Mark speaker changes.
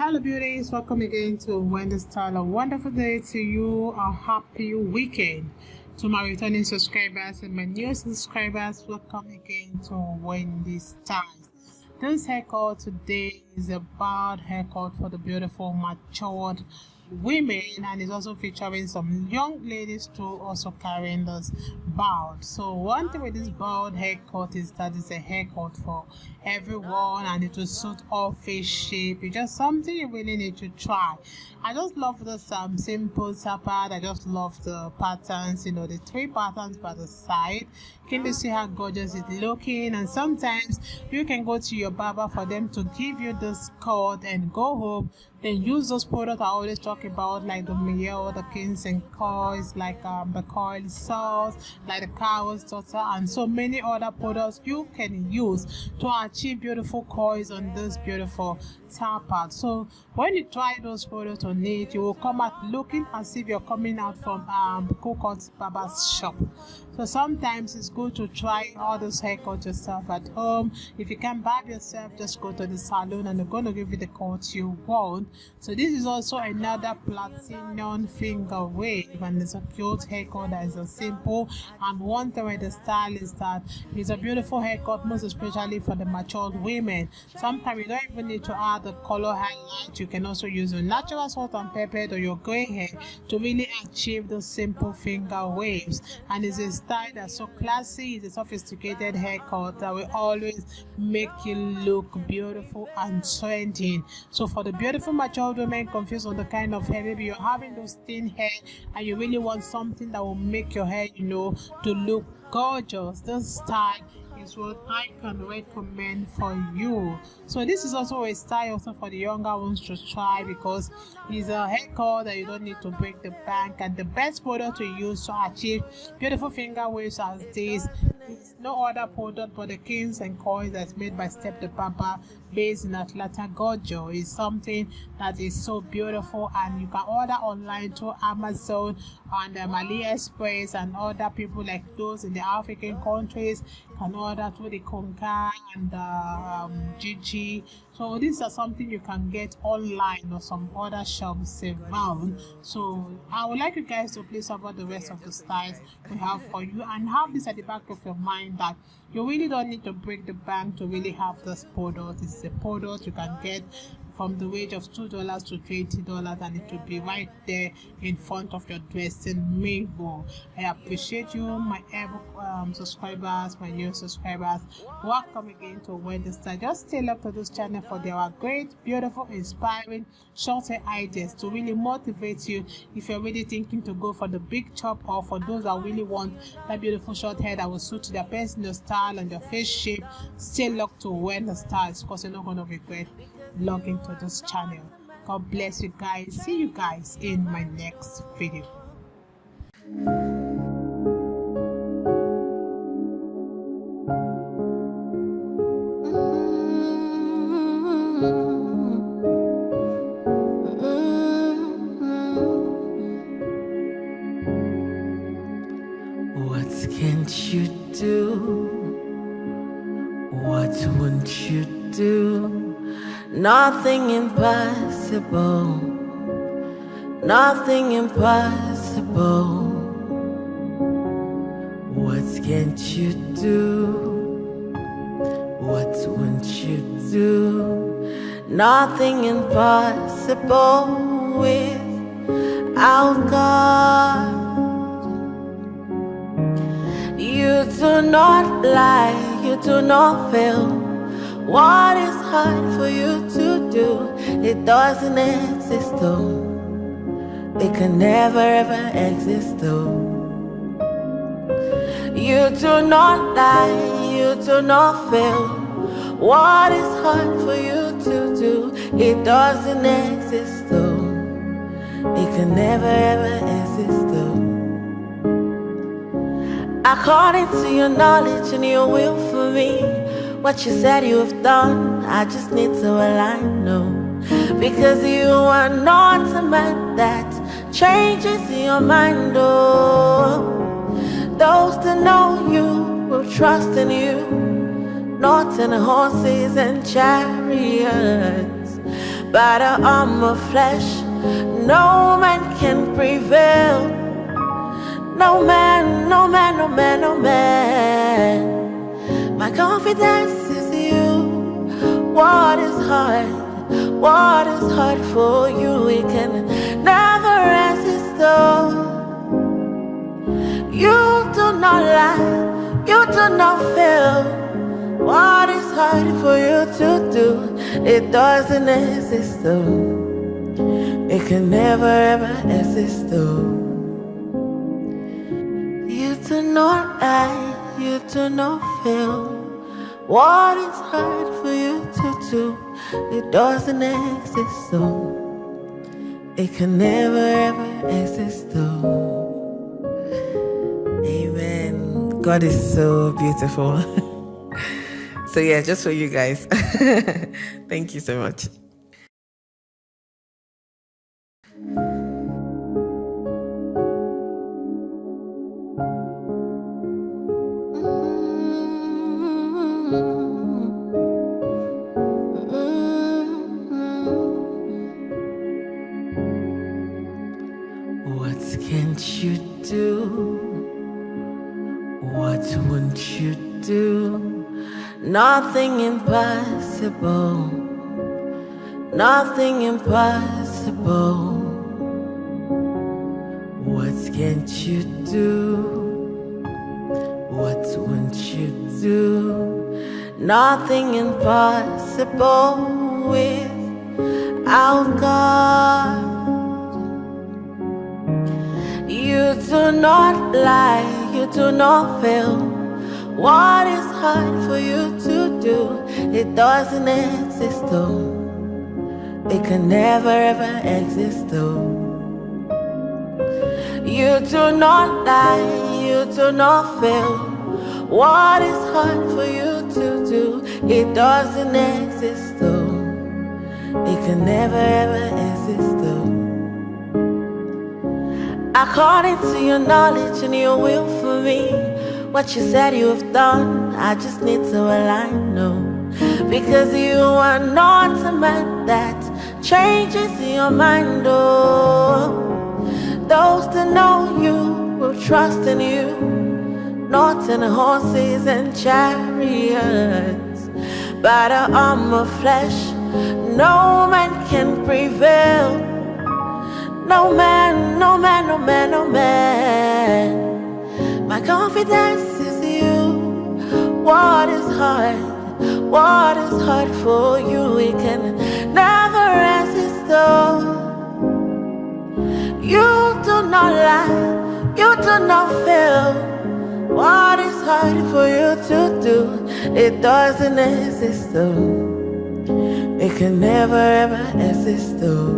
Speaker 1: Hello beauties, welcome again to Wendy Style. A wonderful day to you, a happy weekend. To my returning subscribers and my new subscribers, welcome again to Wendy Styles. This haircut today is a bald haircut for the beautiful matured women, and it's also featuring some young ladies too, also carrying this bald. So one thing with this bald haircut is that it's a haircut for everyone and it will suit all face shape. It's just something you really need to try. I just love this simple tappad. I just love the patterns, the three patterns by the side. Can you see how gorgeous it's looking? And sometimes you can go to your barber for them to give you this cut and go home, then use those products I always talk about, like the MIELLE, the Kings and Coils, like the coil sauce, like the cow's daughter, and so many other products you can use to achieve beautiful coils on this beautiful tappad. So when you try those products on it, you will come out looking as if you're coming out from Coco's barber's shop. So sometimes it's good to try all those haircuts yourself at home. If you can't barb yourself, just go to the salon and they're going to give you the cut you want. So this is also another platinum finger wave, and it's a cute haircut that is a simple. And one thing with the style is that it's a beautiful haircut, most especially for the matured women. Sometimes you don't even need to add the color highlight. You can also use your natural salt and pepper or your gray hair to really achieve those simple finger waves. And it's a style that's so classy. It's a sophisticated haircut that will always make you look beautiful and trending. So for the beautiful matured women confused on the kind of hair, maybe you're having those thin hair and you really want something that will make your hair to look gorgeous, this style is what I can recommend for you. So this is also a style also for the younger ones to try, because it's a haircut that you don't need to break the bank, and the best product to use to achieve beautiful finger waves as this is no other product but the Kings and Coils that's made by Step the Barber, based in Atlanta, Georgia. Is something that is so beautiful, and you can order online through Amazon and AliExpress, and other people like those in the African countries can order through the Conca and GG. So these are something you can get online or some other shops around. So I would like you guys to please over the rest of the styles we have for you, and have this at the back of your mind that you really don't need to break the bank to really have this product. It's a product you can get from the range of $2 to $20, and it will be right there in front of your dressing mirror. I appreciate you, my subscribers, my new subscribers. Welcome again to Wendy Style. Just stay up to this channel for their great, beautiful, inspiring short hair ideas to really motivate you if you're really thinking to go for the big chop, or for those that really want that beautiful short hair that will suit their personal style and their face shape. Stay locked to Wendy Styles, because you're not going to regret logging to this channel. God bless you guys. See you guys in my next video.
Speaker 2: What can't you do? What won't you do? Nothing impossible, nothing impossible. What can't you do? What won't you do? Nothing impossible without God. You do not lie, you do not fail. What is hard for you to do? It doesn't exist though. It can never ever exist though. You do not lie, you do not fail. What is hard for you to do? It doesn't exist though. It can never ever exist though. According to your knowledge and your will for me, what you said you have done, I just need to align, no. Because you are not a man that changes your mind, oh. Those that know you will trust in you, not in horses and chariots, by the arm of flesh. No man can prevail. No man, no man, no man, no man. My confidence is you. What is hard? What is hard for you? We can never resist though. You do not lie, you do not fail. What is hard for you to do? It doesn't exist though. It can never ever exist though. You do not lie, you do not fail. What is hard for you to do? It doesn't exist though. It can never ever exist though. Amen. God is so beautiful. So yeah, just for you guys. Thank you so much. What can't you do? What won't you do? Nothing impossible. Nothing impossible. What can't you do? What won't you do? Nothing impossible without God. You do not lie, you do not fail. What is hard for you to do? It doesn't exist though. It can never ever exist though. You do not lie, you do not fail. What is hard for you to do? It doesn't exist though. It can never ever exist though. According to your knowledge and your will for me, what you said you have done, I just need to align, no. Because you are not a man that changes your mind, oh. Those that know you will trust in you, not in horses and chariots. By the arm of flesh, no man can prevail. No man, no man, no man, no man. My confidence is you. What is hard? What is hard for you? We can never resist though. You do not lie, you do not fail. What is hard for you to do? It doesn't exist though. It can never ever exist though.